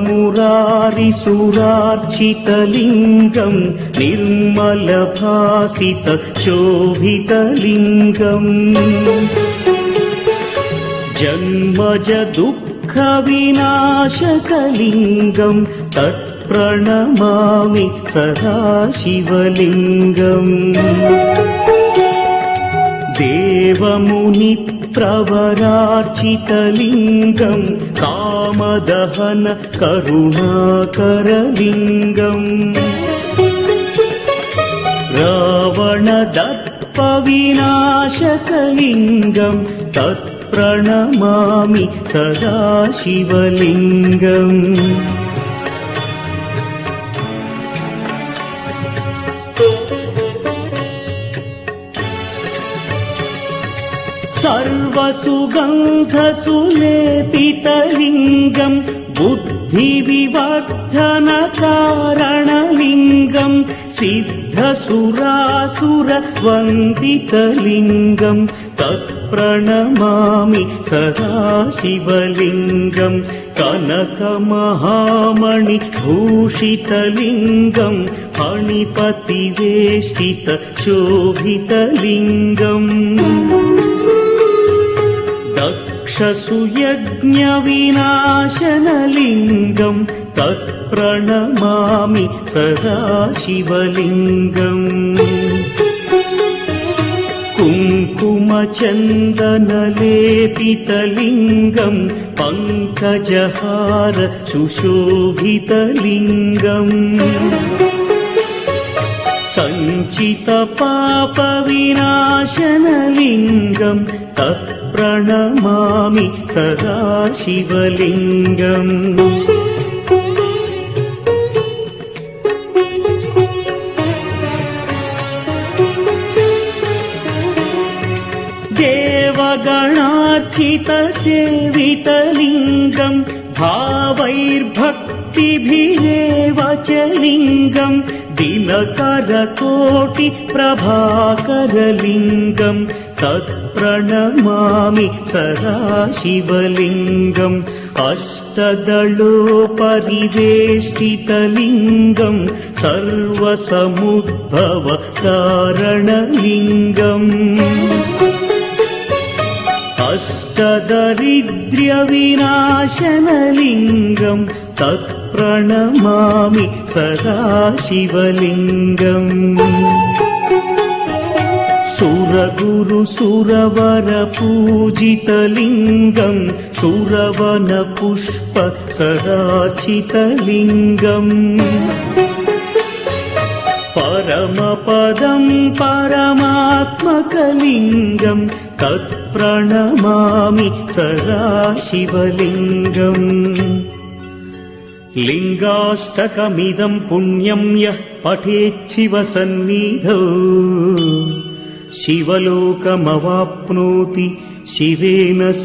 मुरारिसुरार्चितलिङ्गं निर्मलभासितशोभितलिङ्गम् जन्मज दुःखविनाशकलिङ्गं तत्प्रणमामि सदा शिवलिङ्गम् देवमुनिप्रवरार्चितलिङ्गं कामदहन करुणाकरलिङ्गम् रावणदर्पविनाशकलिङ्गं तत्प्रणमामि सदा शिवलिङ्गम् सर्वसुगन्धसुलेपितलिङ्गं बुद्धिविवर्धनकारणलिङ्गं सिद्धसुरासुरवन्दितलिङ्गं तत्प्रणमामि सदा शिवलिङ्गं कनकमहामणिभूषितलिङ्गं फणिपतिवेष्टितशोभितलिङ्गम् दक्षसुयज्ञविनाशनलिङ्गं तत्प्रणमामि सदा शिवलिङ्गम् कुङ्कुमचन्दनलेपितलिङ्गं पङ्कजहार सुशोभितलिङ्गम् सञ्चितपापविनाशनलिङ्गं तत्प्रणमामि सदा शिवलिङ्गम् देवगणार्चितसेवितलिङ्गं भावैर्भक्तिभिरेव च लिङ्गं दिनकरकोटिप्रभाकरलिङ्गं तत्प्रणमामि सदा शिवलिङ्गम् अष्टदलोपरिवेष्टितलिङ्गं सर्वसमुद्भवकारणलिङ्गम् अष्टदरिद्र्यविनाशनलिङ्गं तत्प्रणमामि सदा शिवलिङ्गम् सुरगुरुसुरवरपूजितलिङ्गं सुरवनपुष्प सदार्चितलिङ्गम् परमपदं परमात्मकलिङ्गं तत्प्रणमामि सदा शिवलिङ्गम् लिङ्गाष्टकमिदं पुण्यं यः पठेच्छिवसन्निधौ शिवलोकमवाप्नोति शिवेन